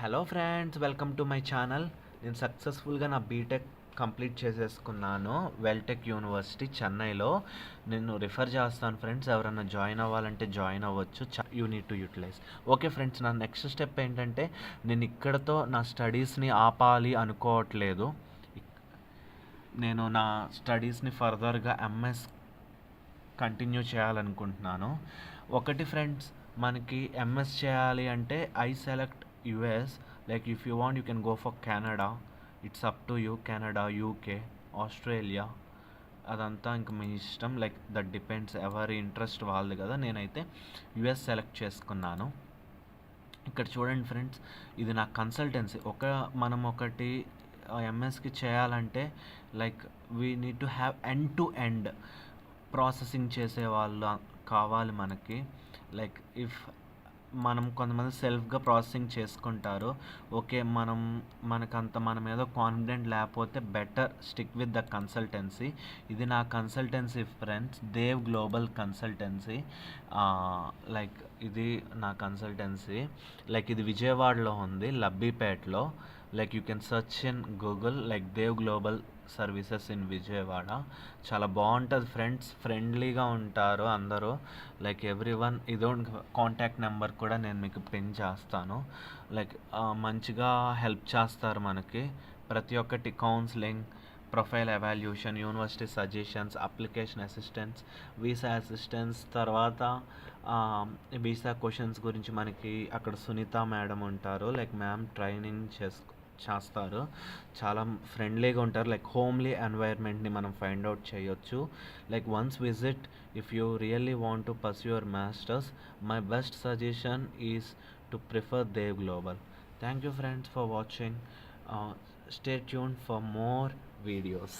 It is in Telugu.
Hello friends, welcome to my channel. నేను సక్సెస్ఫుల్గా నా బీటెక్ కంప్లీట్ చేసేసుకున్నాను వెల్టెక్ యూనివర్సిటీ చెన్నైలో. నేను రిఫర్ చేస్తాను ఫ్రెండ్స్, ఎవరైనా జాయిన్ అవ్వాలంటే జాయిన్ అవ్వచ్చు. You need to utilize. Okay friends, నా నెక్స్ట్ స్టెప్ ఏంటంటే నేను ఇక్కడతో నా స్టడీస్ని ఆపాలి అనుకోవట్లేదు. నేను నా స్టడీస్ని ఫర్దర్గా ఎంఎస్ కంటిన్యూ చేయాలనుకుంటున్నాను. ఒకటి ఫ్రెండ్స్, మనకి ఎంఎస్ చేయాలి అంటే I select US. Like if you want you can go for Canada. It's up to you. Canada, UK, Australia, అదంతా ఇంకా మీ ఇష్టం. లైక్ దట్ డిపెండ్స్, ఎవరి ఇంట్రెస్ట్ వాళ్ళది కదా. నేనైతే యుఎస్ సెలెక్ట్ చేసుకున్నాను. ఇక్కడ చూడండి ఫ్రెండ్స్, ఇది నా కన్సల్టెన్సీ. మనం ఒకటి ఎంఎస్కి చేయాలంటే like we need to have end to end processing చేసేవాళ్ళు కావాలి మనకి. లైక్ ఇఫ్ మనం కొంతమంది సెల్ఫ్గా ప్రాసెసింగ్ చేసుకుంటారు. ఓకే, మనకంత మన మీద కాన్ఫిడెంట్ లేకపోతే better stick with the consultancy. ఇది నా consultancy friends, Dev global consultancy. Like ఇది నా కన్సల్టెన్సీ. లైక్ ఇది విజయవాడలో ఉంది, లబ్బీపేట్లో. Like you can search in Google like Dev global services in Vijayawada. చాలా బాగుంటుంది ఫ్రెండ్స్, ఫ్రెండ్లీగా ఉంటారు అందరూ. Like everyone. ఇదో కాంటాక్ట్ నెంబర్ కూడా నేను మీకు పిన్ చేస్తాను. లైక్ మంచిగా హెల్ప్ చేస్తారు మనకి. ప్రతి ఒక్కటి counselling, profile evaluation, university suggestions, application assistance, visa assistance, తర్వాత వీసా క్వశ్చన్స్ గురించి మనకి అక్కడ సునీత మేడం ఉంటారు. లైక్ మ్యామ్ ట్రైనింగ్ చేస్తారు. చాలా ఫ్రెండ్లీగా ఉంటారు. లైక్ హోమ్లీ ఎన్వైర్న్మెంట్ని మనం ఫైండ్ అవుట్ చేయొచ్చు. Like once visit if you really want to pursue your masters. My best suggestion is to prefer Dev global. Thank you friends for watching. Stay tuned for more videos.